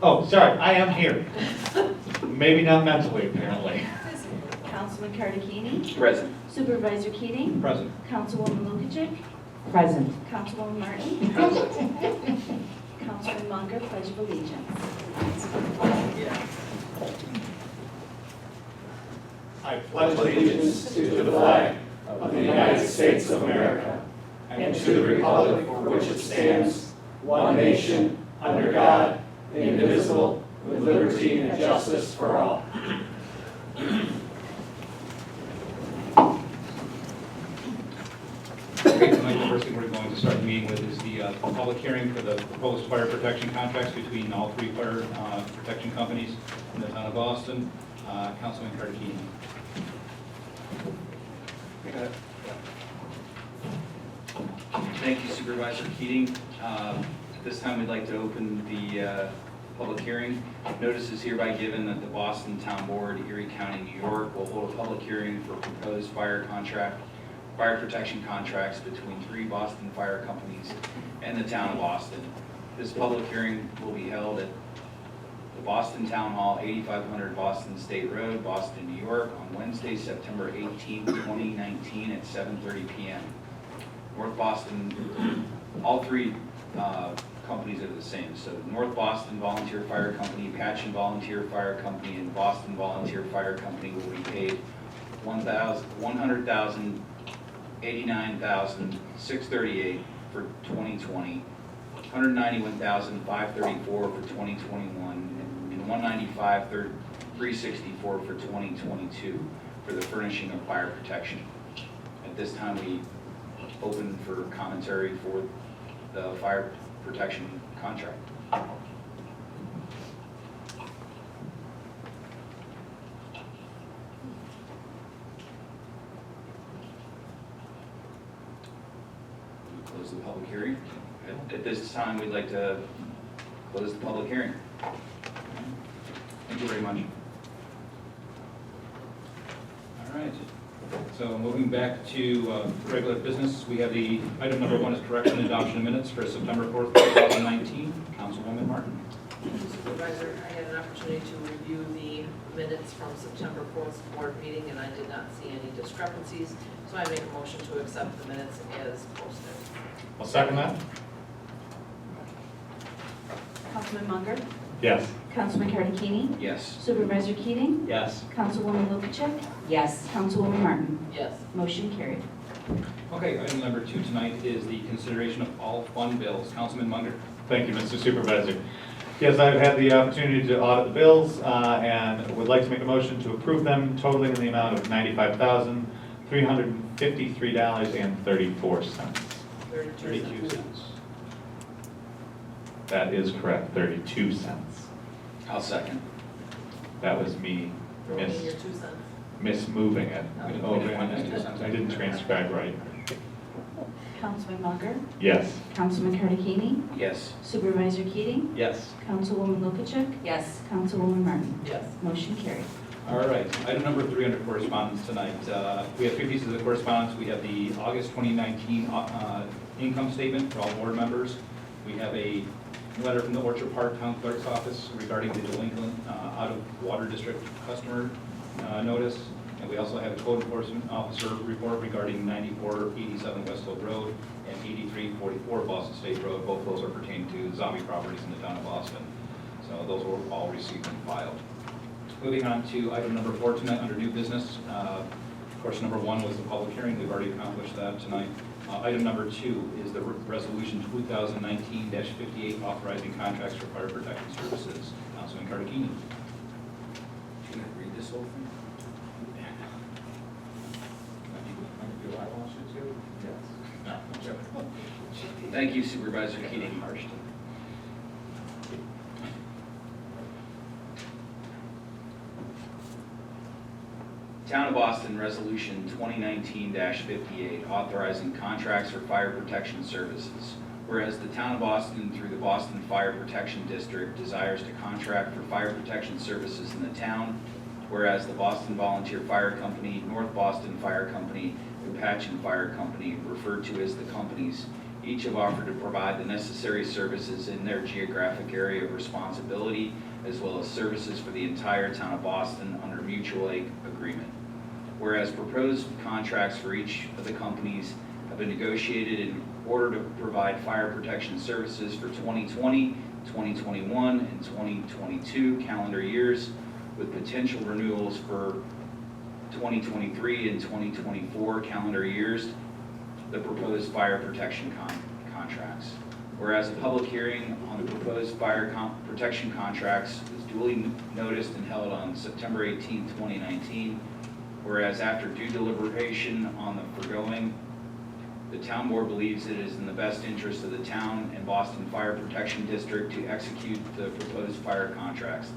Oh, sorry, I am here. Maybe not mentally, apparently. Councilman Cardicchini? Present. Supervisor Keating? Present. Councilwoman Lukacek? Present. Councilwoman Martin? Councilman Munger, Pledge of Allegiance. I pledge allegiance to the flag of the United States of America and to the republic for which it stands, one nation, under God, indivisible, with liberty and justice for all. Okay, tonight the first thing we're going to start the meeting with is the public hearing for the proposed fire protection contracts between all three fire protection companies in the town of Boston. Councilman Cardicchini. Thank you, Supervisor Keating. At this time, we'd like to open the public hearing. Notice is hereby given that the Boston Town Board, Erie County, New York, will hold a public hearing for proposed fire protection contracts between three Boston fire companies and the town of Boston. This public hearing will be held at the Boston Town Hall, 8500 Boston State Road, Boston, New York, on Wednesday, September 18, 2019 at 7:30 p.m. North Boston, all three companies are the same. So North Boston Volunteer Fire Company, Patchen Volunteer Fire Company, and Boston Volunteer Fire Company will be paid $189,638 for 2020, $191,534 for 2021, and $195,364 for 2022 for the furnishing of fire protection. At this time, we open for commentary for the fire protection contract. We close the public hearing. At this time, we'd like to close the public hearing. Thank you very much. All right. So moving back to regular business, we have the item number 1 is correction and adoption of minutes for September 4th, 2019. Councilwoman Martin. Supervisor, I had an opportunity to review the minutes from September 4th board meeting, and I did not see any discrepancies, so I make a motion to accept the minutes as posted. I'll second that. Councilman Munger? Yes. Councilman Cardicchini? Yes. Supervisor Keating? Yes. Councilwoman Lukacek? Yes. Councilwoman Martin? Yes. Motion carried. Okay, item number 2 tonight is the consideration of all fund bills. Councilman Munger. Thank you, Mr. Supervisor. Yes, I've had the opportunity to audit the bills and would like to make a motion to approve them totaling in the amount of $95,353.34. 32 cents. That is correct, 32 cents. I'll second. That was me Throw in your 2 cents. mismoving it. We didn't Oh, want this 2 cents. I didn't transcribe right. Councilman Munger? Yes. Councilman Cardicchini? Yes. Supervisor Keating? Yes. Councilwoman Lukacek? Yes. Councilwoman Martin? Yes. Motion carried. All right, item number 3 under correspondence tonight. We have 3 pieces of correspondence. We have the August 2019 income statement for all board members. We have a letter from the Orchard Park Town Clerk's Office regarding the delinquent out-of-water district customer notice. And we also have a code enforcement officer report regarding 9487 West Hook Road and 8344 Boston State Road. Both those are pertaining to zombie properties in the town of Boston. So those were all received and filed. Moving on to item number 4 tonight under new business. Of course, number 1 was the public hearing. We've already accomplished that tonight. Item number 2 is the resolution 2019-58 authorizing contracts for fire protection services. Councilman Cardicchini. Can I read this whole thing? Thank you, Supervisor Keating. Town of Boston Resolution 2019-58 authorizing contracts for fire protection services. Whereas the Town of Boston, through the Boston Fire Protection District, desires to contract for fire protection services in the town. Whereas the Boston Volunteer Fire Company, North Boston Fire Company, and Patchen Fire Company, referred to as the companies, Each have offered to provide the necessary services in their geographic area of responsibility, as well as services for the entire town of Boston under mutual aid agreement. Whereas proposed contracts for each of the companies have been negotiated in order to provide fire protection services for 2020, 2021, and 2022 calendar years, with potential renewals for 2023 and 2024 calendar years, the proposed fire protection contracts. Whereas a public hearing on the proposed fire protection contracts was duly noticed and held on September 18, 2019. Whereas after due deliberation on the foregoing, the town board believes it is in the best interest of the town and Boston Fire Protection District to execute the proposed fire contracts.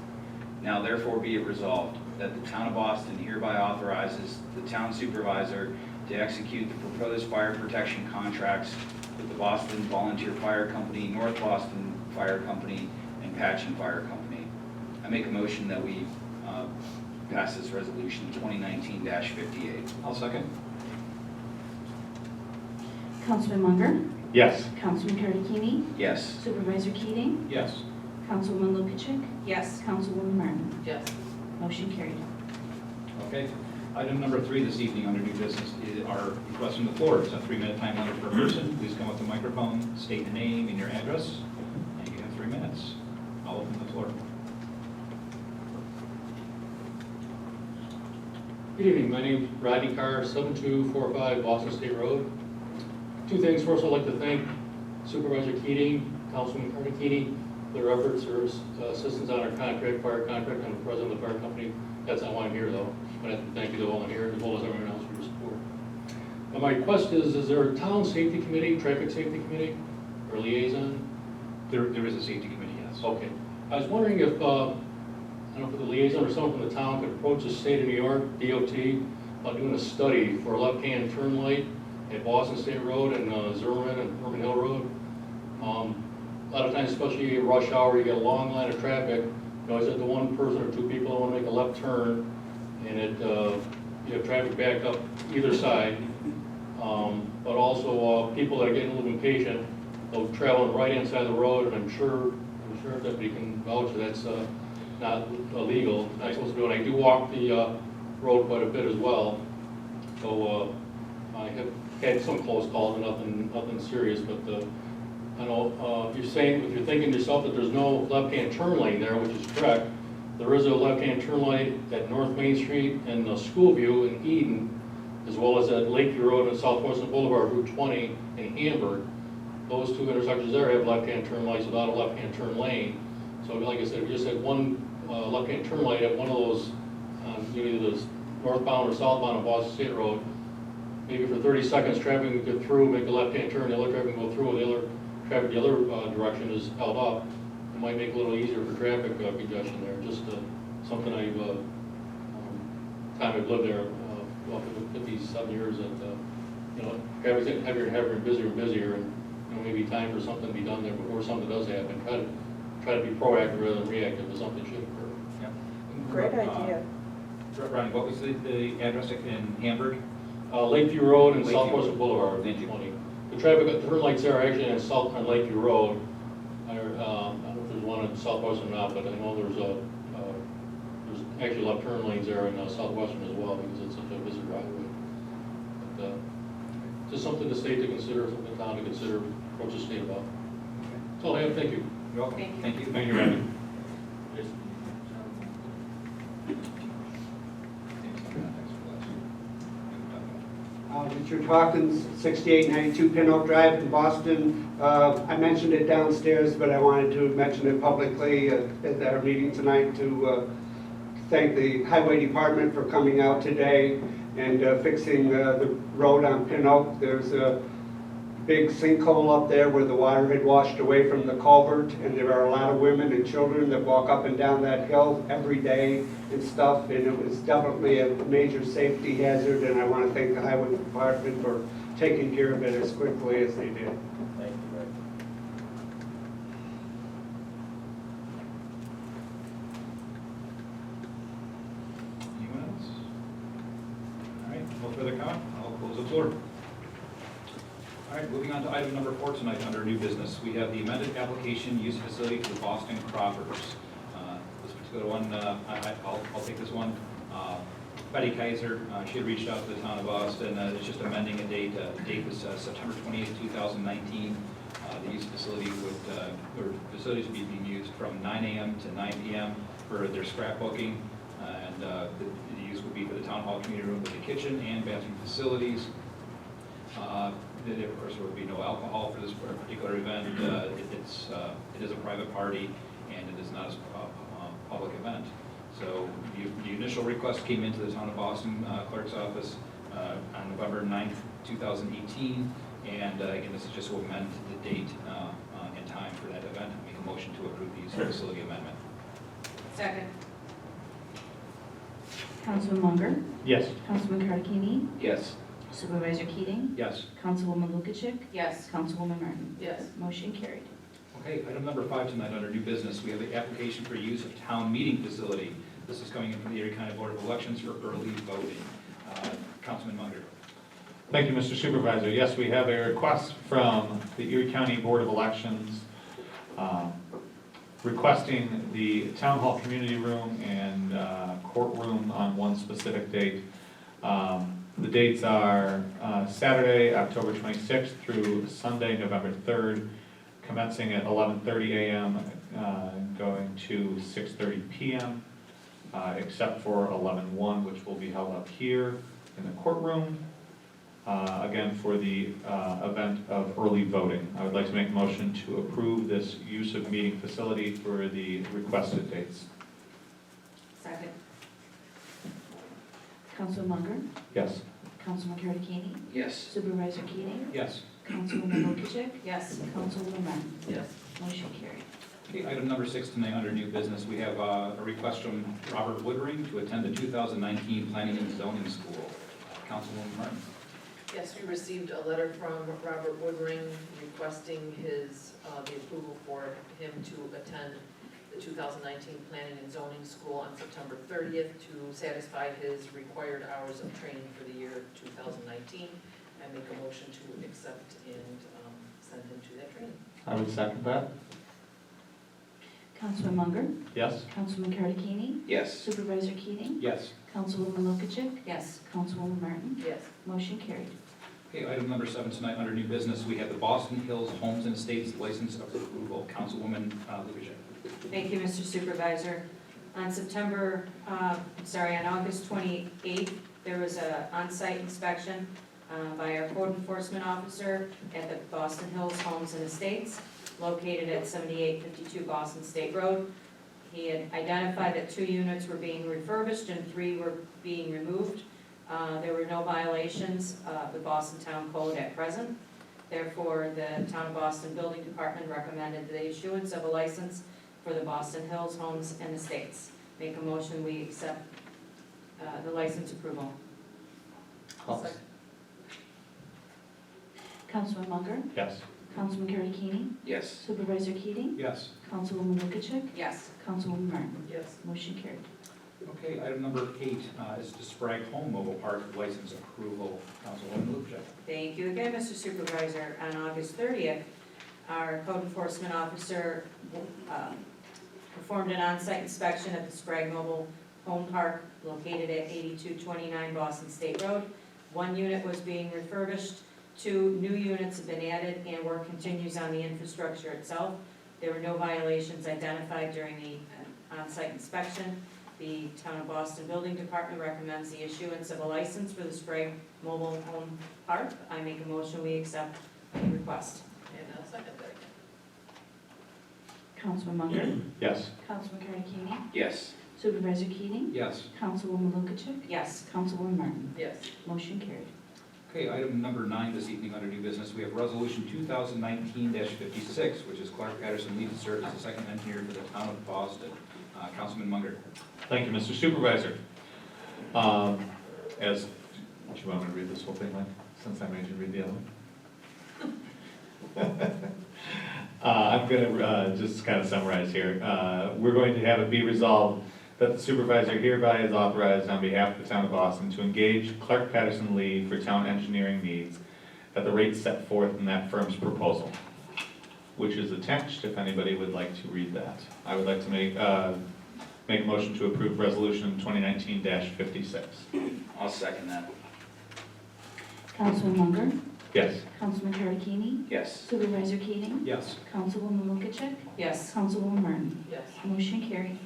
Now therefore be it resolved that the town of Boston hereby authorizes the town supervisor to execute the proposed fire protection contracts with the Boston Volunteer Fire Company, North Boston Fire Company, and Patchen Fire Company. I make a motion that we pass this resolution 2019-58. I'll second. Councilman Munger, Yes. Councilman Carney, Yes. Supervisor Keating, Yes. Councilwoman Lukacek, Yes. Councilwoman Martin. Yes. Motion carried. Okay. Item number 3 this evening under new business is our request from the floor. It's a 3-minute time limit per person. Please come up to the microphone, state your name and your address, and you have 3 minutes. I'll open the floor. Good evening, my name is Rodney Carr, 7245 Boston State Road. 2 things. First, I'd like to thank Supervisor Keating, Councilman Keating, for their efforts, their assistance on our contract, fire contract. I'm the president of the fire company. That's not why I'm here, though. But I have to thank you to all in here, as well as everyone else for your support. Now, my request is there a town safety committee, traffic safety committee, or liaison? There is a safety committee, yes. Okay. I was wondering if, I don't know if the liaison or someone from the town could approach the state of New York, DOT, about doing a study for a left-hand turn light at Boston State Road and Zimmerman and Herman Hill Road. A lot of times, especially rush hour, you get a long line of traffic. You always have the one person or 2 people that want to make a left turn, and you have traffic back up either side. But also people that are getting a little impatient, they'll travel on the right-hand side of the road, and I'm sure that we can vouch that's not illegal, not supposed to do it. I do walk the road quite a bit as well, so I have had some close calls, and nothing serious, but I know if you're thinking to yourself that there's no left-hand turn lane there, which is correct, there is a left-hand turn lane at North Main Street and Schoolview in Eden, as well as at Lakeview Road and Southwestern Boulevard, Route 20 in Hamburg. Those 2 intersections there have left-hand turn lights without a left-hand turn lane. So like I said, if you just had one left-hand turn light at one of those, either the northbound or southbound of Boston State Road, maybe for 30 seconds traffic would get through, make a left-hand turn, the other traffic go through, the other traffic the other direction is held up. It might make it a little easier for traffic congestion there. Just something time I've lived there, well, for 57 years, that traffic's getting heavier and heavier and busier, and maybe time for something to be done there before something does happen. Try to be proactive rather than reactive if something should occur. Yeah. Great idea. Ronnie, what was the address in Hamburg? Lakeview Road and Lakeview. Southwestern Boulevard, Thank you. 20. The traffic turn lights there are actually on Lakeview Road. I don't know if there's one at Southwestern or not, but I know there's actually left turn lanes there in Southwestern as well, because it's such a busy driveway. But just something the state to consider, something the town to consider, approach the state about. That's all I have. Thank you. You're welcome. Thank you. Thank you. Thank you, Randy. Richard Hawkins, 6892 Pin Oak Drive in Boston. I mentioned it downstairs, but I wanted to mention it publicly at our meeting tonight to thank the Highway Department for coming out today and fixing the road on Pin Oak. There's a big sinkhole up there where the water had washed away from the culvert, and there are a lot of women and children that walk up and down that hill every day and stuff, and it was definitely a major safety hazard, and I want to thank the Highway Department for taking care of it as quickly as they did. Thank you, Rick. Anyone else? All right, no further comment. I'll close the floor. All right, moving on On to item number 4 tonight, under new business, we have the amended application use facility for the Boston Croppers. This particular one, I'll take this one. Betty Kaiser, she had reached out to the town of Boston, it's just amending a date. The date was September 28th, 2019. The use facility or facilities would be being used from 9 a.m. to 9 p.m. for their scrapbooking. And the use would be for the town hall community room with the kitchen and bathroom facilities. Of course, there would be no alcohol for this particular event. It is a private party, and it is not a public event. So the initial request came into the town of Boston clerk's office on November 9th, 2018. And again, this is just to amend the date and time for that event. Make a motion to approve the use facility amendment. Second. Councilman Munger, Yes. Councilman Carderini, Yes. Supervisor Keating, Yes. Councilwoman Lukashik, Yes. Councilwoman Martin. Yes. Motion carried. Okay, item number 5 tonight under new business, we have the application for use of town meeting facility. This is coming in from the Erie County Board of Elections for early voting. Councilman Munger. Thank you, Mr. Supervisor. Yes, we have a request from the Erie County Board of Elections requesting the Town Hall Community Room and courtroom on one specific date. The dates are Saturday, October 26th through Sunday, November 3rd, commencing at 11:30 a.m., going to 6:30 p.m., except for 11:01, which will be held up here in the courtroom. Again, for the event of early voting. I would like to make a motion to approve this use of meeting facility for the requested dates. Second. Councilman Munger, Yes. Councilman Carderini, Yes. Supervisor Keating, Yes. Councilwoman Lukashik, Yes. Councilwoman Martin. Yes. Motion carried. Okay, item number 6 tonight under new business, we have a request from Robert Woodring to attend the 2019 Planning and Zoning School. Councilwoman Martin. Yes, we received a letter from Robert Woodring requesting the approval for him to attend the 2019 Planning and Zoning School on September 30th to satisfy his required hours of training for the year 2019. I make a motion to accept and send him to that training. I would second that. Councilman Munger, Yes. Councilman Carderini, Yes. Supervisor Keating, Yes. Councilwoman Lukashik, Yes. Councilwoman Martin. Yes. Motion carried. Okay, item number 7 tonight under new business, we have the Boston Hills Homes and Estates License of Approval. Councilwoman Lukashik. Thank you, Mr. Supervisor. On August 28th, there was an on-site inspection by our code enforcement officer at the Boston Hills Homes and Estates, located at 7852 Boston State Road. He had identified that 2 units were being refurbished and 3 were being removed. There were no violations of the Boston Town Code at present. Therefore, the Town of Boston Building Department recommended the issuance of a license for the Boston Hills Homes and Estates. Make a motion, we accept the license approval. Second. Councilman Munger, Yes. Councilman Carderini, Yes. Supervisor Keating, Yes. Councilwoman Lukashik, Yes. Councilwoman Martin. Yes. Motion carried. Okay, item number 8 is the Sprague Home Mobile Park License Approval. Councilwoman Lukashik. Thank you again, Mr. Supervisor. On August 30th, our code enforcement officer performed an on-site inspection at the Sprague Mobile Home Park located at 8229 Boston State Road. 1 unit was being refurbished, 2 new units have been added, and work continues on the infrastructure itself. There were no violations identified during the on-site inspection. The Town of Boston Building Department recommends the issuance of a license for the Sprague Mobile Home Park. I make a motion, we accept the request. And I'll second that. Councilman Munger, Yes. Councilman Carderini, Yes. Supervisor Keating, Yes. Councilwoman Lukashik, Yes. Councilwoman Martin. Yes. Motion carried. Okay, item number 9 this evening under new business, we have resolution 2019-56, which is Clark Patterson Lee to serve as the second engineer for the town of Boston. Councilman Munger. Thank you, Mr. Supervisor. Do you want me to read this whole thing, Mike, since I made you read the other one? I'm going to just kind of summarize here. We're going to have it be resolved that the supervisor hereby is authorized on behalf of the town of Boston to engage Clark Patterson Lee for town engineering needs at the rate set forth in that firm's proposal, which is attached if anybody would like to read that. I would like to make a motion to approve resolution 2019-56. I'll second that. Councilman Munger, Yes. Councilman Tarantini, Yes. Supervisor Keating, Yes. Councilwoman Lukacek, Yes. Councilwoman Martin. Yes. Motion carried.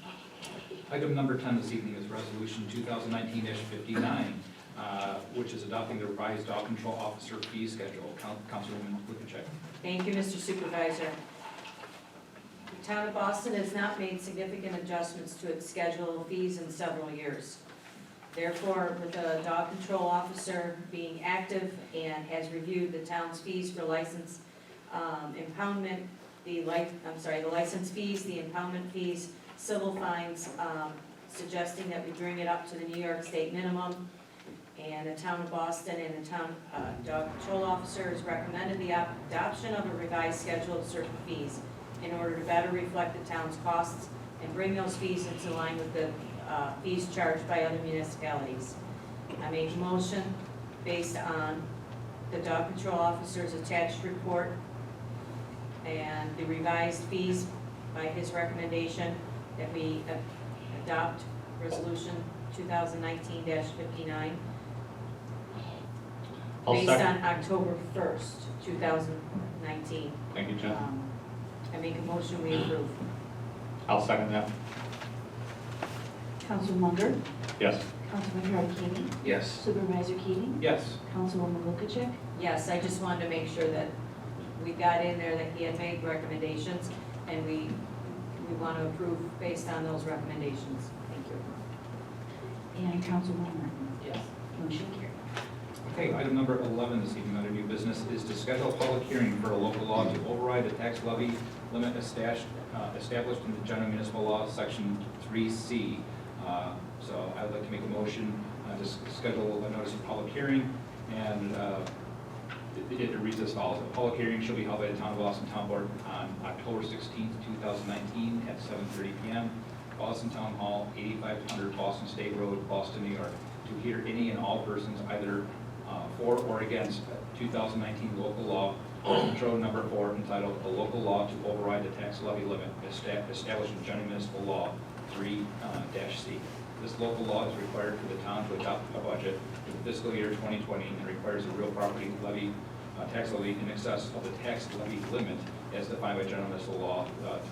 Item number 10 this evening is Resolution 2019-59, which is adopting the revised dog control officer fee schedule. Councilwoman Lukacek. Thank you, Mr. Supervisor. The town of Boston has not made significant adjustments to its schedule of fees in several years. Therefore, with the dog control officer being active and has reviewed the town's fees for license impoundment, the license fees, the impoundment fees, civil fines, suggesting that we bring it up to the New York State minimum. And the town of Boston and the town dog control officer has recommended the adoption of a revised schedule of certain fees in order to better reflect the town's costs and bring those fees into line with the fees charged by other municipalities. I make a motion based on the dog control officer's attached report and the revised fees by his recommendation that we adopt resolution 2019-59 I'll based second. on October 1st, 2019. Thank you, Jen. I make a motion we approve. I'll second that. Councilman Munger, Yes. Councilman Tarantini, Yes. Supervisor Keating, Yes. Councilwoman Lukacek, Yes, I just wanted to make sure that we got in there that he had made recommendations, and we want to approve based on those recommendations. Thank you. and Councilwoman Martin. Yes. Motion carried. Okay, item number 11 this evening under new business is to schedule a public hearing for a local law to override the tax levy limit established in the general municipal law, section 3C. So I would like to make a motion to schedule a notice of public hearing, and it reads as follows. A public hearing shall be held by the Town of Boston Town Board on October 16th, 2019 at 7:30 p.m. Boston Town Hall, 8500 Boston State Road, Boston, New York, to hear any and all persons either for or against 2019 local law, control number 4, entitled "A Local Law to Override the Tax Levy Limit Established in General Municipal Law 3-C." This local law is required for the town to adopt a budget for the fiscal year 2020 and requires a real property levy, tax levy in excess of the tax levy limit as defined by General Municipal Law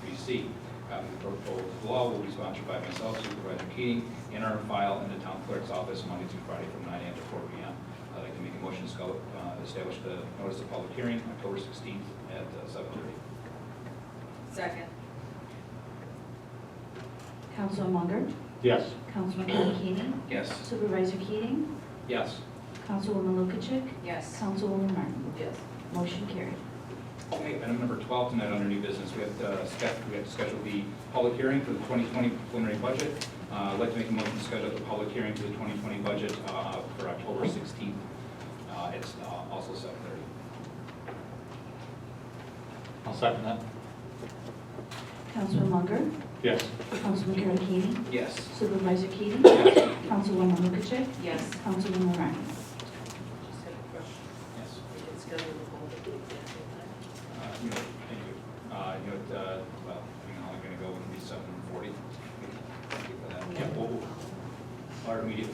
3C. The proposed law will be sponsored by myself, Supervisor Keating, and our file in the town clerk's office Monday through Friday from 9 a.m. to 4 p.m. I'd like to make a motion to establish the notice of public hearing October 16th at 7:30. Second. Councilman Munger, Yes. Councilman Tarantini, Yes. Supervisor Keating, Yes. Councilwoman Lukacek, Yes. Councilwoman Martin. Yes. Motion carried. Okay, item number 12 tonight under new business, we have to schedule the public hearing for the 2020 preliminary budget. I'd like to make a motion to schedule the public hearing for the 2020 budget for October 16th. It's also 7:30. I'll second that. Councilman Munger, Yes. Councilman Tarantini, Yes. Supervisor Keating, Yes. Councilwoman Lukacek, Yes. Councilwoman Martin. Just have a question. Yes. We can schedule the whole at the exact same time. Thank you. Well, I'm only going to go with the 7:40. Thank you for that. Yeah, our immediate,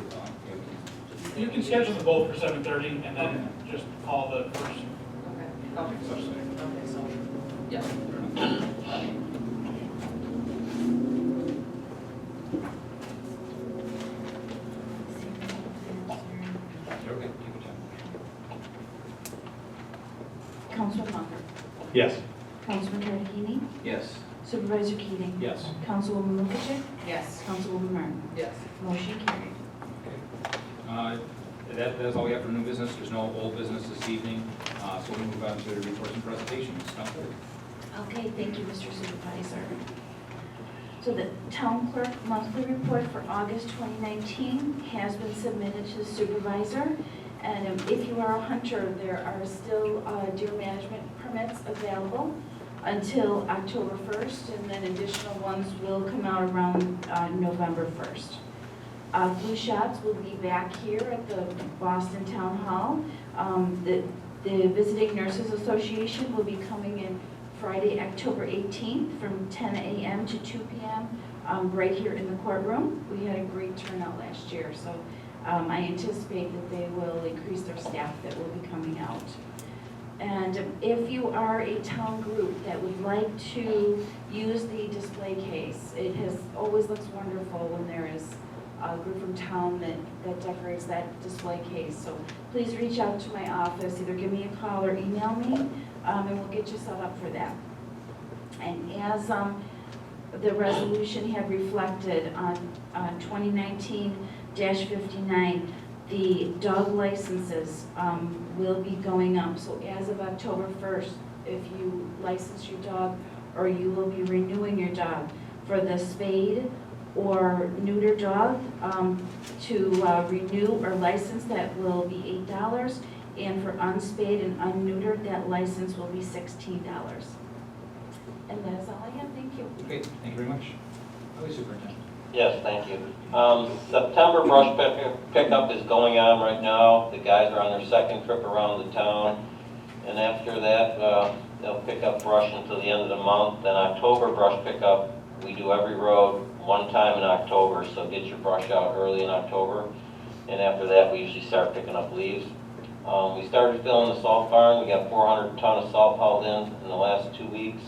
You can schedule the vote for 7:30 and then just call the first. Okay, so, yeah. Okay, keep it down. Councilman Munger, Yes. Councilman Tarantini, Yes. Supervisor Keating, Yes. Councilwoman Lukacek, Yes. Councilwoman Martin. Yes. Motion carried. That's all we have for new business. There's no old business this evening, so we'll move on to reports and presentations. Councilor? Okay, thank you, Mr. Supervisor. So the town clerk monthly report for August 2019 has been submitted to the supervisor. And if you are a hunter, there are still deer management permits available until October 1st, and then additional ones will come out around November 1st. Flu shots will be back here at the Boston Town Hall. The The Visiting Nurses Association will be coming in Friday, October 18th from 10 a.m. to 2 p.m. Right here in the courtroom. We had a great turnout last year, so I anticipate that they will increase their staff that will be coming out. And if you are a town group that would like to use the display case, it always looks wonderful when there is a group from town that decorates that display case. So please reach out to my office, either give me a call or email me, and we'll get you set up for that. And as the resolution had reflected on 2019-59, the dog licenses will be going up. So as of October 1st, if you license your dog, or you will be renewing your dog for the spayed or neuter dog, to renew or license, that will be $8. And for unspayed and unneutered, that license will be $16. And that is all I have. Thank you. Okay, thank you very much. Highway Superintendent. Yes, thank you. September brush pickup is going on right now. The guys are on their second trip around the town. And after that, they'll pick up brush until the end of the month. Then October brush pickup, we do every road one time in October, so get your brush out early in October. And after that, we usually start picking up leaves. We started filling the salt barn. We got 400 ton of salt hauled in the last 2 weeks.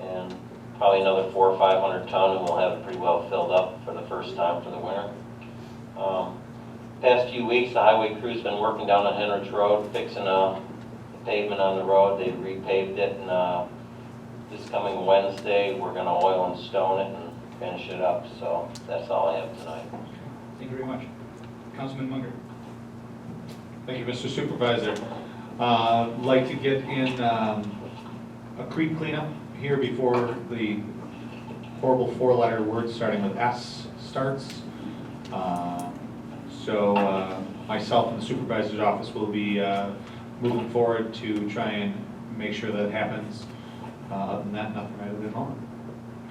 And probably another 400 or 500 ton, and we'll have it pretty well filled up for the first time for the winter. Past few weeks, the highway crew's been working down on Henrich Road, fixing the pavement on the road. They repaved it, and this coming Wednesday, we're gonna oil and stone it and finish it up. So that's all I have tonight. Thank you very much. Councilman Munger. Thank you, Mr. Supervisor. Like to get in a creek cleanup here before the horrible four-letter word starting with S starts. So myself and the supervisor's office will be moving forward to try and make sure that happens. Other than that, nothing right at home.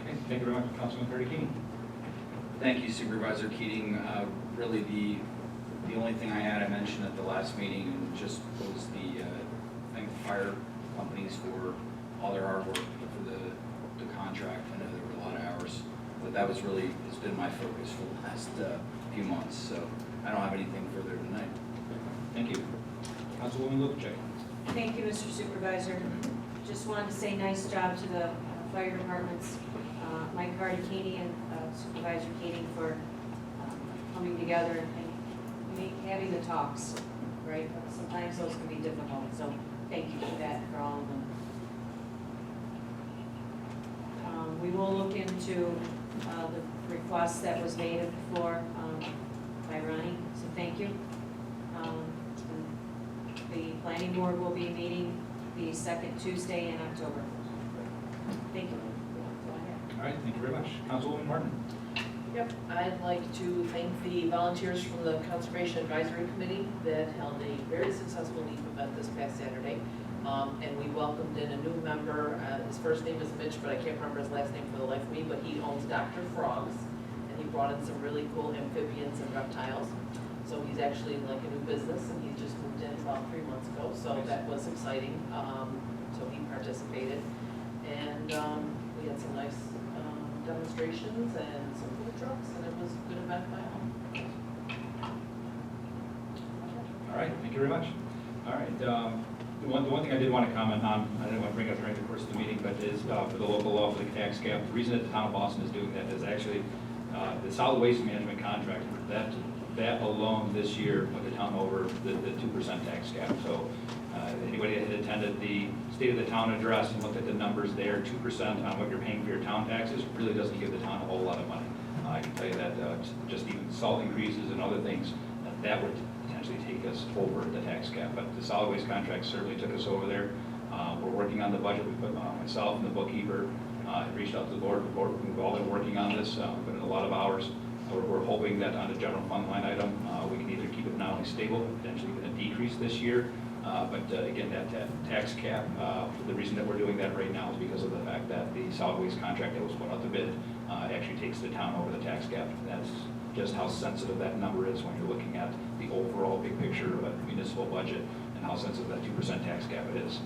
Okay, thank you very much. Councilman Ferdy. Thank you, Supervisor Keating. Really, the only thing I mentioned at the last meeting just was the thank the fire companies for all their hard work for the contract. I know there were a lot of hours, but that was really, has been my focus for the last few months. So I don't have anything further tonight. Thank you. Councilwoman Lukacek. Thank you, Mr. Supervisor. Just wanted to say nice job to the fire departments, Mike Cardicini and Supervisor Keating for coming together and having the talks, right? Sometimes those can be difficult, so thank you for that, for all of them. We will look into the request that was made at the floor by Ronnie, so thank you. The planning board will be meeting the second Tuesday in October. Thank you. All right, thank you very much. Councilwoman Martin. Yep, I'd like to thank the volunteers from the Conservation Advisory Committee that held a very successful leaf event this past Saturday. And we welcomed in a new member. His first name is Mitch, but I can't remember his last name for the life of me, but he owns Dr. Frogs. And he brought in some really cool amphibians and reptiles. So he's actually like a new business, and he just moved in about 3 months ago. So that was exciting. So he participated. And we had some nice demonstrations and some food trucks, and it was a good event by all. All right, thank you very much. All right, the one thing I did want to comment on, I didn't want to bring up during the course of the meeting, but is for the local law for the tax cap. The reason that the town of Boston is doing that is actually the solid waste management contract. That alone this year put the town over the 2% tax cap. So anybody that had attended the State of the Town address and looked at the numbers there, 2% on what you're paying for your town taxes really doesn't give the town a whole lot of money. I can tell you that just even salt increases and other things, that would potentially take us over the tax cap. But the solid waste contract certainly took us over there. We're working on the budget. We put myself and the bookkeeper reached out to the board. We've all been working on this, put in a lot of hours. We're hoping that on the general fund line item, we can either keep it not only stable, potentially even a decrease this year. But again, that tax cap, the reason that we're doing that right now is because of the fact that the solid waste contract that was put out to bid actually takes the town over the tax cap. That's just how sensitive that number is when you're looking at the overall big picture of a municipal budget. and how sensitive that 2% tax cap it is.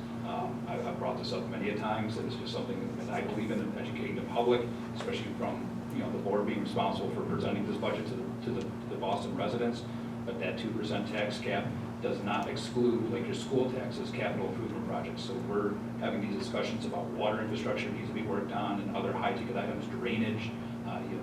I've brought this up many a times, and it's just something that I believe in educating the public, especially from, the board being responsible for presenting this budget to the Boston residents. But that 2% tax cap does not exclude, like your school taxes, capital improvement projects. So we're having these discussions about water infrastructure needs to be worked on and other high-ticket items, drainage.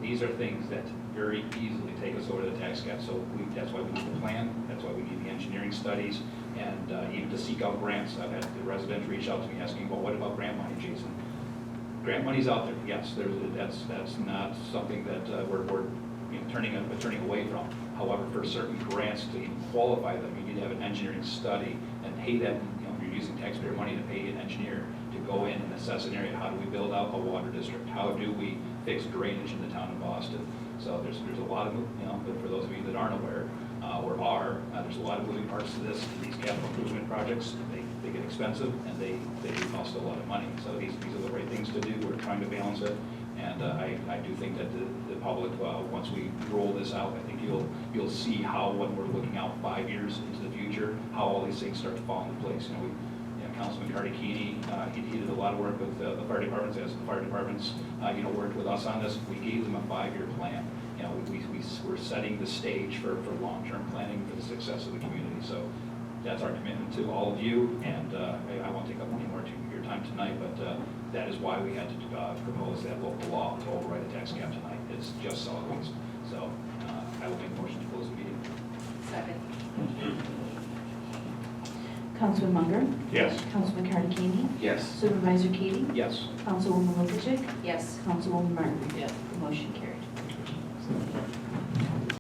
These are things that very easily take us over the tax cap. So that's why we need the plan, that's why we need the engineering studies, and even to seek out grants. I've had the residents reach out to me asking, well, what about grant money, Jason? Grant money's out there, yes. That's not something that we're turning away from. However, for certain grants to even qualify them, you need to have an engineering study and pay them. You're using taxpayer money to pay an engineer to go in and assess an area. How do we build out a water district? How do we fix drainage in the town of Boston? So there's a lot of, but for those of you that aren't aware, there's a lot of moving parts to this. These capital improvement projects, they get expensive and they do cost a lot of money. So these are the right things to do. We're trying to balance it. And I do think that the public, once we roll this out, I think you'll see how, when we're looking out 5 years into the future, how all these things start to fall into place. Councilman Cardicchini, he did a lot of work with the fire departments, as the fire departments, worked with us on this. We gave them a 5-year plan. We're setting the stage for long-term planning for the success of the community. So that's our commitment to all of you, and I won't take up any more of your time tonight, but that is why we had to propose that local law to override the tax cap tonight. It's just solid waste. So I will make a motion to close the meeting. Second. Councilman Munger, Yes. Councilman Cardicchini, Yes. Supervisor Keating, Yes. Councilwoman Lukasik, Yes. Councilwoman Martin. Yes. Motion carried.